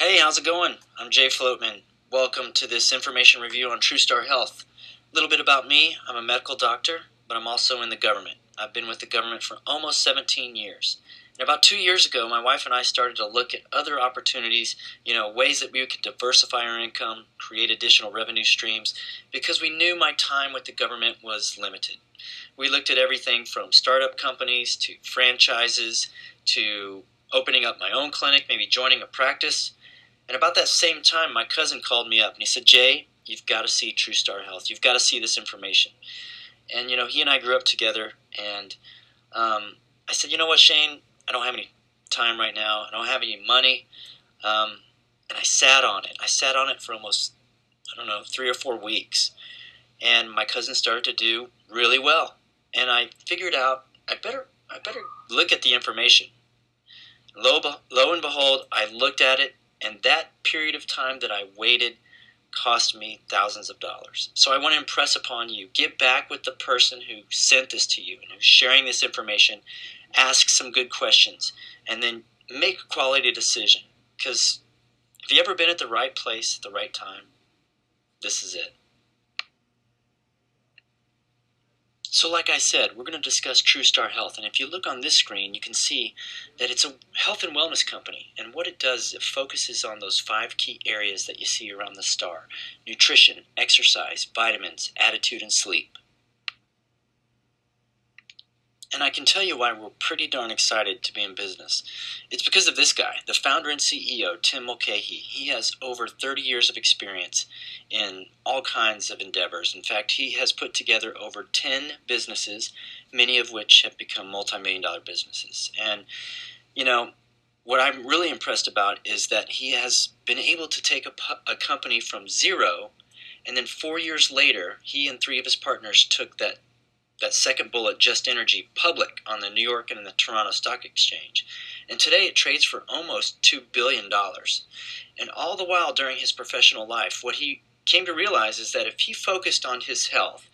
Hey, how's it going? I'm Jay Flottmann. Welcome to this information review on Truestar Health. A little bit about me. I'm a medical doctor, but I'm also in the government. I've been with the government for almost 17 years. And about 2 years ago, my wife and I started to look at other opportunities, ways that we could diversify our income, create additional revenue streams, because we knew my time with the government was limited. We looked at everything from startup companies to franchises to opening up my own clinic, maybe joining a practice. And about that same time, my cousin called me up and he said, Jay, you've got to see Truestar Health. You've got to see this information. And, he and I grew up together. And I said, you know what, Shane, I don't have any time right now. I don't have any money. And I sat on it. I sat on it for almost, 3 or 4 weeks. And my cousin started to do really well. And I figured out I better look at the information. Lo and behold, I looked at it. And that period of time that I waited cost me thousands of dollars. So I want to impress upon you, get back with the person who sent this to you and who's sharing this information, ask some good questions, and then make a quality decision. Because if you've ever been at the right place at the right time, this is it. So like I said, we're going to discuss Truestar Health, and if you look on this screen, you can see that it's a health and wellness company, and what it does is it focuses on those 5 key areas that you see around the star: nutrition, exercise, vitamins, attitude, and sleep. And I can tell you why we're pretty darn excited to be in business. It's because of this guy, the founder and CEO, Tim Mulcahy. He has over 30 years of experience in all kinds of endeavors. In fact, he has put together over 10 businesses, many of which have become multi-million-dollar businesses. And, what I'm really impressed about is that he has been able to take a company from zero, and then 4 years later, he and 3 of his partners took that second bullet, Just Energy, public on the New York and the Toronto Stock Exchange. And today it trades for almost $2 billion. And all the while during his professional life, what he came to realize is that if he focused on his health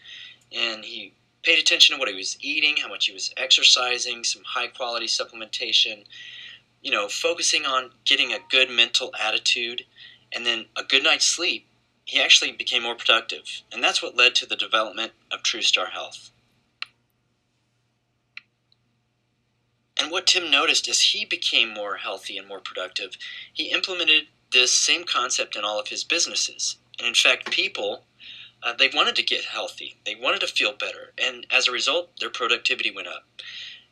and he paid attention to what he was eating, how much he was exercising, some high-quality supplementation, focusing on getting a good mental attitude and then a good night's sleep, he actually became more productive. And that's what led to the development of Truestar Health. And what Tim noticed as he became more healthy and more productive, he implemented this same concept in all of his businesses. And in fact, people, they wanted to get healthy. They wanted to feel better. And as a result, their productivity went up.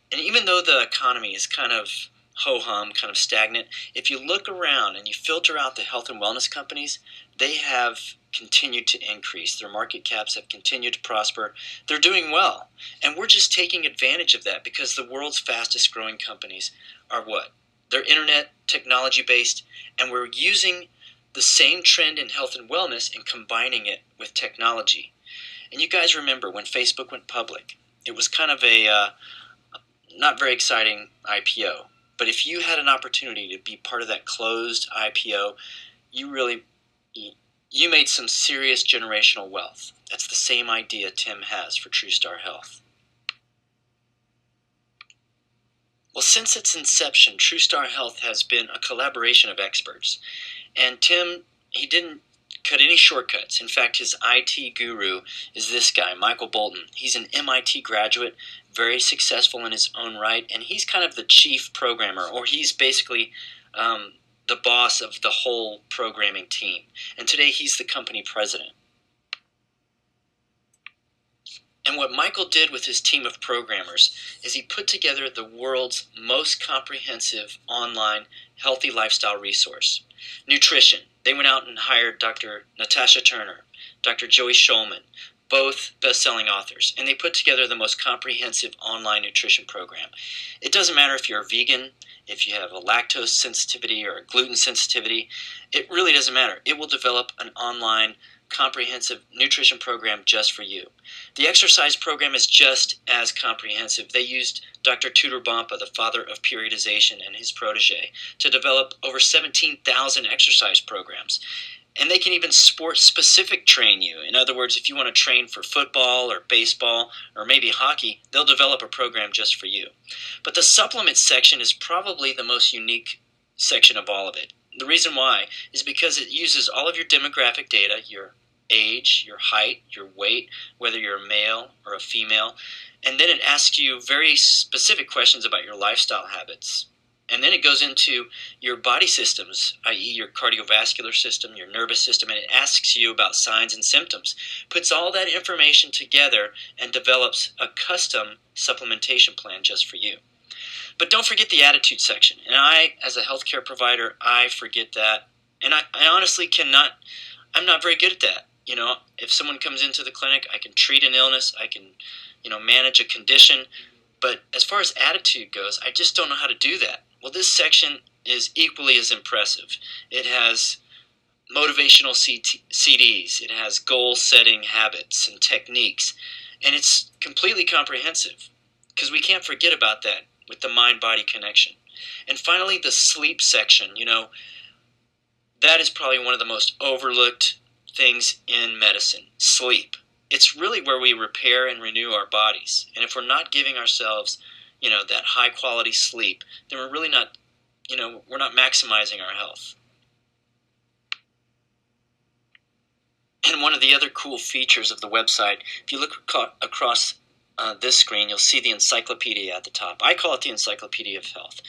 And even though the economy is kind of ho-hum, kind of stagnant, if you look around and you filter out the health and wellness companies, they have continued to increase. Their market caps have continued to prosper. They're doing well. And we're just taking advantage of that because the world's fastest growing companies are what? They're internet technology based, and we're using the same trend in health and wellness and combining it with technology. And you guys remember when Facebook went public, it was kind of a not very exciting IPO. But if you had an opportunity to be part of that closed IPO, you made some serious generational wealth. That's the same idea Tim has for Truestar Health. Well, since its inception, Truestar Health has been a collaboration of experts. And Tim, he didn't cut any shortcuts. In fact, his IT guru is this guy, Michael Bolton. He's an MIT graduate, very successful in his own right, and he's kind of the chief programmer, or he's basically the boss of the whole programming team. And today he's the company president. And what Michael did with his team of programmers is he put together the world's most comprehensive online healthy lifestyle resource. Nutrition. They went out and hired Dr. Natasha Turner, Dr. Joey Schulman, both best-selling authors, and they put together the most comprehensive online nutrition program. It doesn't matter if you're a vegan, if you have a lactose sensitivity or a gluten sensitivity, it really doesn't matter. It will develop an online comprehensive nutrition program just for you. The exercise program is just as comprehensive. They used Dr. Tudor Bompa, the father of periodization, and his protege to develop over 17,000 exercise programs. And they can even sport-specific train you. In other words, if you want to train for football or baseball or maybe hockey, they'll develop a program just for you. But the supplement section is probably the most unique section of all of it. The reason why is because it uses all of your demographic data, your age, your height, your weight, whether you're a male or a female, and then it asks you very specific questions about your lifestyle habits. And then it goes into your body systems, i.e. your cardiovascular system, your nervous system, and it asks you about signs and symptoms. Puts all that information together and develops a custom supplementation plan just for you. But don't forget the attitude section. And I, as a healthcare provider, I forget that. And I honestly cannot, I'm not very good at that. If someone comes into the clinic, I can treat an illness, I can, manage a condition. But as far as attitude goes, I just don't know how to do that. Well, this section is equally as impressive. It has motivational CDs. It has goal-setting habits and techniques. And it's completely comprehensive because we can't forget about that with the mind-body connection. And finally, the sleep section. That is probably one of the most overlooked things in medicine, sleep. It's really where we repair and renew our bodies. And if we're not giving ourselves, that high-quality sleep, then we're really not, we're not maximizing our health. And one of the other cool features of the website, if you look across this screen, you'll see the encyclopedia at the top. I call it the Encyclopedia of Health.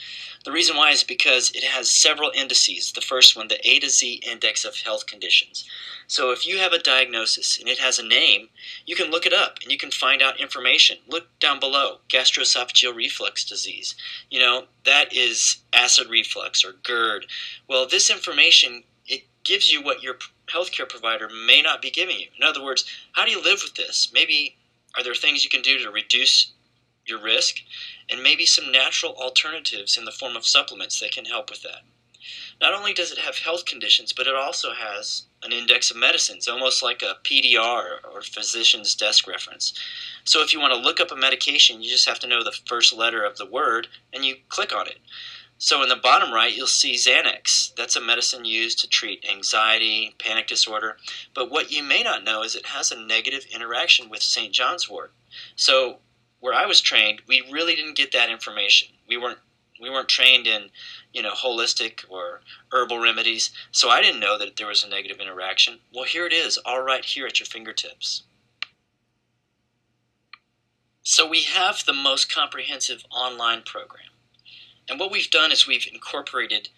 The reason why is because it has several indices. The first one, the A to Z Index of Health Conditions. So if you have a diagnosis and it has a name, you can look it up and you can find out information. Look down below, gastroesophageal reflux disease. That is acid reflux or GERD. Well, this information, it gives you what your healthcare provider may not be giving you. In other words, how do you live with this? Maybe are there things you can do to reduce your risk? And maybe some natural alternatives in the form of supplements that can help with that. Not only does it have health conditions, but it also has an index of medicines, almost like a PDR or physician's desk reference. So if you want to look up a medication, you just have to know the first letter of the word, and you click on it. So in the bottom right, you'll see Xanax. That's a medicine used to treat anxiety, panic disorder. But what you may not know is it has a negative interaction with St. John's wort. So where I was trained, we really didn't get that information. We weren't trained in, holistic or herbal remedies, so I didn't know that there was a negative interaction. Well, here it is, all right here at your fingertips. So we have the most comprehensive online program. And what we've done is we've incorporated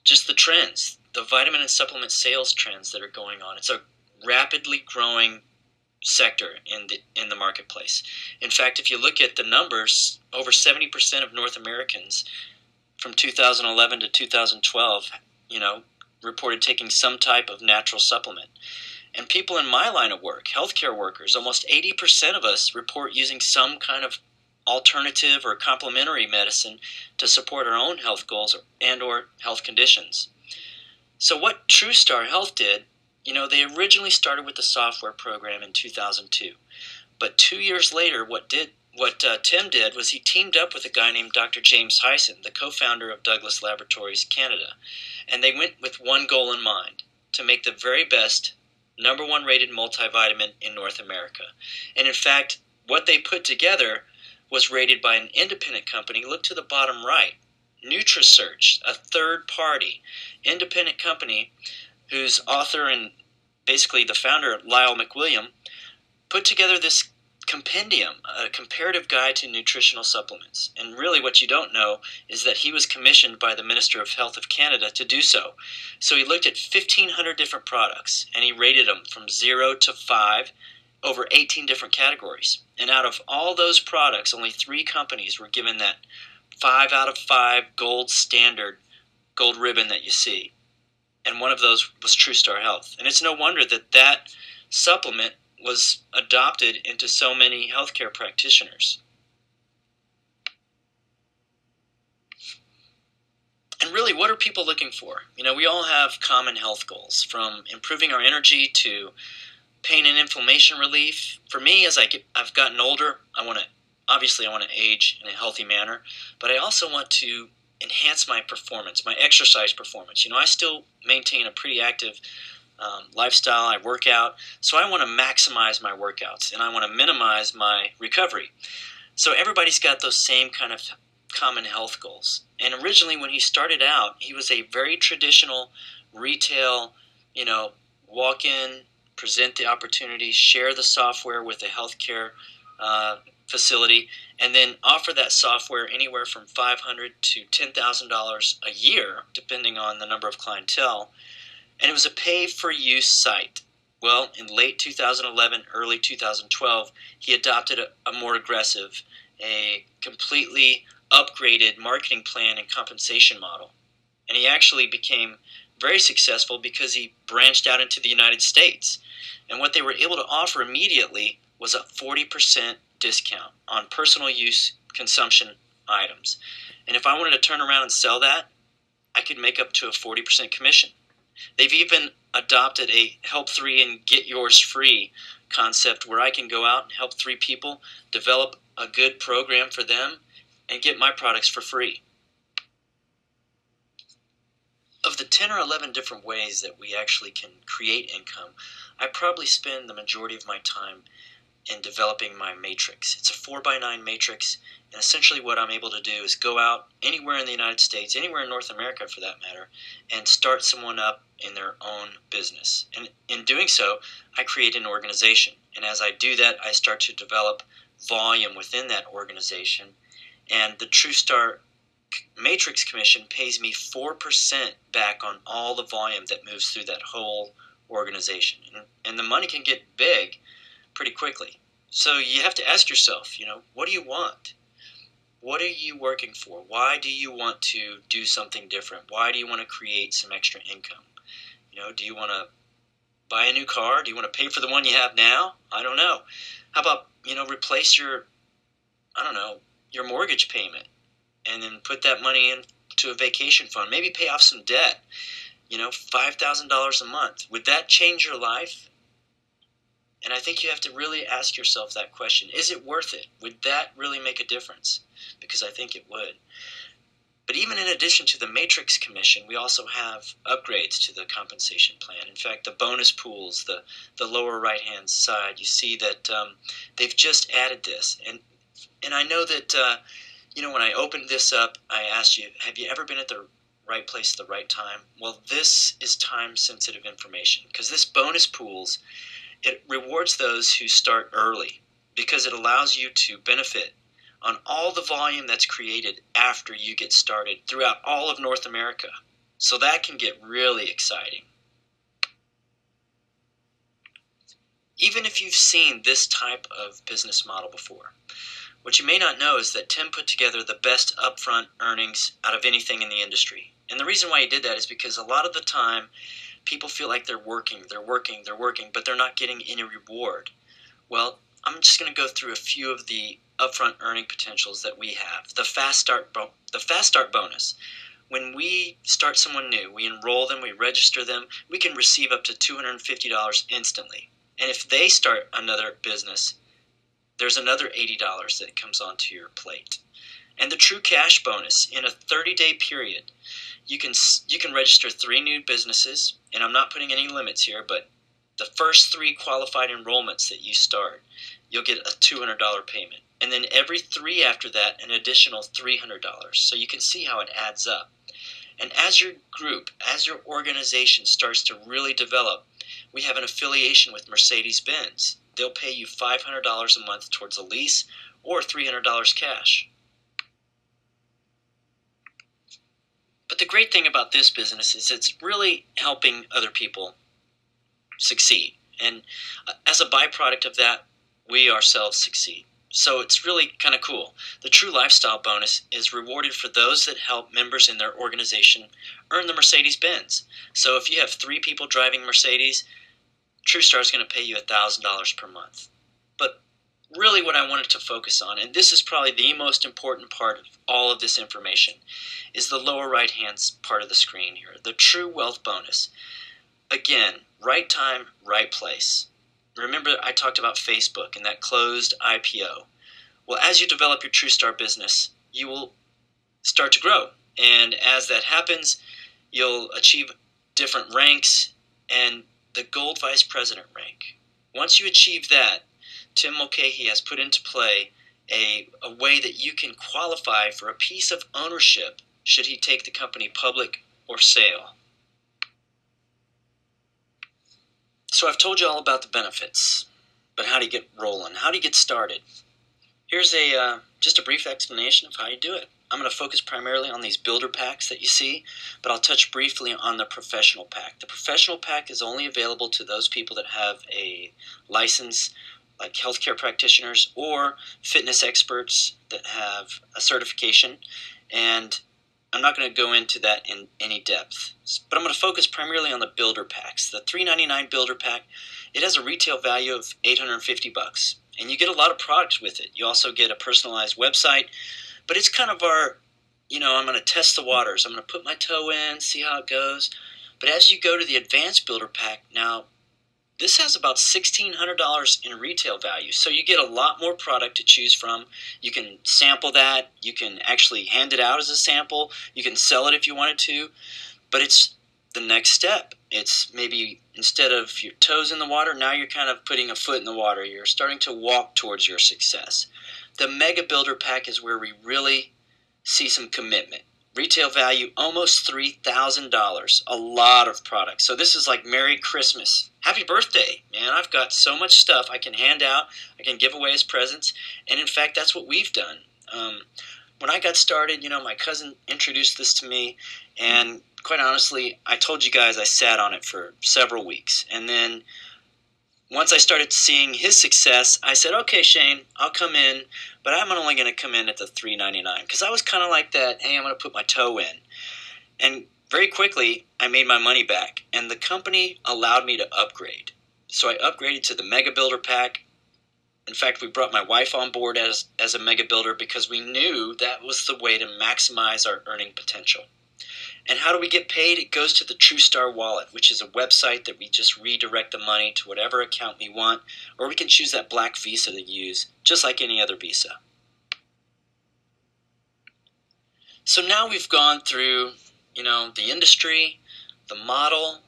just the trends, the vitamin and supplement sales trends that are going on. It's a rapidly growing sector in the marketplace. In fact, if you look at the numbers, over 70% of North Americans from 2011 to 2012, reported taking some type of natural supplement. And people in my line of work, healthcare workers, almost 80% of us report using some kind of alternative or complementary medicine to support our own health goals and or health conditions. So what Truestar Health did, they originally started with the software program in 2002. But 2 years later, what Tim did was he teamed up with a guy named Dr. James Hyson, the co-founder of Douglas Laboratories Canada. And they went with one goal in mind, to make the very best #1 rated multivitamin in North America. And in fact, what they put together was rated by an independent company. Look to the bottom right, NutriSearch, a third-party independent company whose author and basically the founder, Lyle McWilliam, put together this compendium, a comparative guide to nutritional supplements. And really what you don't know is that he was commissioned by the Minister of Health of Canada to do so. So he looked at 1,500 different products, and he rated them from 0 to 5, over 18 different categories. And out of all those products, only 3 companies were given that 5 out of 5 gold standard, gold ribbon that you see. And one of those was Truestar Health. And it's no wonder that that supplement was adopted into so many healthcare practitioners. And really, what are people looking for? We all have common health goals, from improving our energy to pain and inflammation relief. For me, as I've gotten older, I want to age in a healthy manner, but I also want to enhance my performance, my exercise performance. I still maintain a pretty active lifestyle. I work out, so I want to maximize my workouts and I want to minimize my recovery. So everybody's got those same kind of common health goals. And originally when he started out, he was a very traditional retail, walk in, present the opportunity, share the software with a healthcare facility, and then offer that software anywhere from $500 to $10,000 a year, depending on the number of clientele. And it was a pay-for-use site. Well, in late 2011, early 2012, he adopted a more aggressive, a completely upgraded marketing plan and compensation model. And he actually became very successful because he branched out into the United States. And what they were able to offer immediately was a 40% discount on personal use consumption items. And if I wanted to turn around and sell that, I could make up to a 40% commission. They've even adopted a help 3 and get yours free concept where I can go out and help 3 people develop a good program for them and get my products for free. Of the 10 or 11 different ways that we actually can create income, I probably spend the majority of my time in developing my matrix. It's a 4x9 matrix, and essentially what I'm able to do is go out anywhere in the United States, anywhere in North America for that matter, and start someone up in their own business. And in doing so, I create an organization. And as I do that, I start to develop volume within that organization. And the Truestar Matrix Commission pays me 4% back on all the volume that moves through that whole organization. And the money can get big pretty quickly. So you have to ask yourself, what do you want? What are you working for? Why do you want to do something different? Why do you want to create some extra income? Do you want to buy a new car? Do you want to pay for the one you have now? I don't know. How about, replace your mortgage payment and then put that money into a vacation fund? Maybe pay off some debt, $5,000 a month. Would that change your life? And I think you have to really ask yourself that question. Is it worth it? Would that really make a difference? Because I think it would. But even in addition to the Matrix Commission, we also have upgrades to the compensation plan. In fact, the bonus pools, the lower right-hand side, you see that they've just added this. And I know that, when I opened this up, I asked you, have you ever been at the right place at the right time? Well, this is time-sensitive information because this bonus pools, it rewards those who start early because it allows you to benefit on all the volume that's created after you get started throughout all of North America. So that can get really exciting. Even if you've seen this type of business model before, what you may not know is that Tim put together the best upfront earnings out of anything in the industry. And the reason why he did that is because a lot of the time people feel like they're working, but they're not getting any reward. Well, I'm just going to go through a few of the upfront earning potentials that we have. The Fast Start bonus. When we start someone new, we enroll them, we register them, we can receive up to $250 instantly. And if they start another business, there's another $80 that comes onto your plate. And the True Cash bonus, in a 30-day period, you can register 3 new businesses, and I'm not putting any limits here, but the first 3 qualified enrollments that you start, you'll get a $200 payment. And then every 3 after that, an additional $300. So you can see how it adds up. And as your group, as your organization starts to really develop, we have an affiliation with Mercedes-Benz. They'll pay you $500 a month towards a lease or $300 cash. But the great thing about this business is it's really helping other people succeed. And as a byproduct of that, we ourselves succeed. So it's really kind of cool. The True Lifestyle bonus is rewarded for those that help members in their organization earn the Mercedes-Benz. So if you have 3 people driving Mercedes, Truestar is going to pay you $1,000 per month. But really what I wanted to focus on, and this is probably the most important part of all of this information, is the lower right-hand part of the screen here, the True Wealth bonus. Again, right time, right place. Remember I talked about Facebook and that closed IPO. Well, as you develop your Truestar business, you will start to grow. And as that happens, you'll achieve different ranks and the Gold Vice President rank. Once you achieve that, Tim Mulcahy has put into play a way that you can qualify for a piece of ownership should he take the company public or sale. So I've told you all about the benefits, but how do you get rolling? How do you get started? Here's just a brief explanation of how you do it. I'm going to focus primarily on these builder packs that you see, but I'll touch briefly on the professional pack. The professional pack is only available to those people that have a license, like healthcare practitioners or fitness experts that have a certification, and I'm not going to go into that in any depth, but I'm going to focus primarily on the builder packs. The $399 builder pack, it has a retail value of $850, and you get a lot of products with it. You also get a personalized website, but it's kind of our, I'm going to test the waters. I'm going to put my toe in, see how it goes. But as you go to the advanced builder pack, now this has about $1,600 in retail value, so you get a lot more product to choose from. You can sample that. You can actually hand it out as a sample. You can sell it if you wanted to, but it's the next step. It's maybe instead of your toes in the water, now you're kind of putting a foot in the water. You're starting to walk towards your success. The Mega Builder Pack is where we really see some commitment. Retail value almost $3,000. A lot of products. So this is like Merry Christmas. Happy birthday, man. I've got so much stuff I can hand out. I can give away as presents. And in fact, that's what we've done. When I got started, my cousin introduced this to me. And quite honestly, I told you guys I sat on it for several weeks. And then once I started seeing his success, I said, okay, Shane, I'll come in, but I'm only going to come in at the $399 because I was kind of like that, hey, I'm going to put my toe in. And very quickly, I made my money back, and the company allowed me to upgrade. So I upgraded to the Mega Builder Pack. In fact, we brought my wife on board as a Mega Builder because we knew that was the way to maximize our earning potential. And how do we get paid? It goes to the Truestar wallet, which is a website that we just redirect the money to whatever account we want, or we can choose that black Visa to use, just like any other Visa. So now we've gone through, the industry, the model,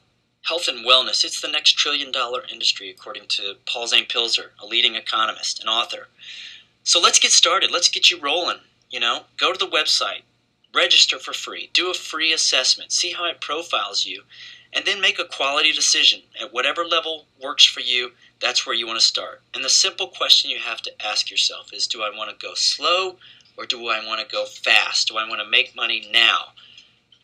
health and wellness. It's the next trillion-dollar industry, according to Paul Zane Pilzer, a leading economist and author. So let's get started. Let's get you rolling. Go to the website. Register for free. Do a free assessment. See how it profiles you. And then make a quality decision. At whatever level works for you, that's where you want to start. And the simple question you have to ask yourself is, do I want to go slow or do I want to go fast? Do I want to make money now?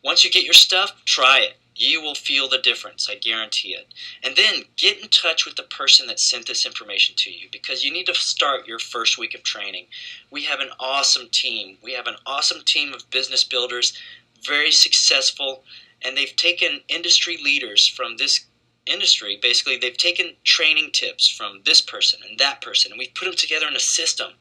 Once you get your stuff, try it. You will feel the difference. I guarantee it. And then get in touch with the person that sent this information to you because you need to start your first week of training. We have an awesome team. We have an awesome team of business builders, very successful, and they've taken industry leaders from this industry. Basically, they've taken training tips from this person and that person, and we've put them together in a system,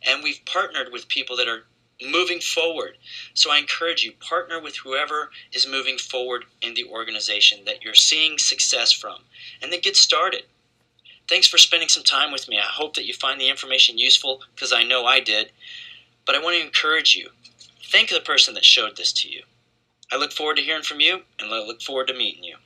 and we've partnered with people that are moving forward. So I encourage you, partner with whoever is moving forward in the organization that you're seeing success from, and then get started. Thanks for spending some time with me. I hope that you find the information useful because I know I did, but I want to encourage you. Thank the person that showed this to you. I look forward to hearing from you, and I look forward to meeting you.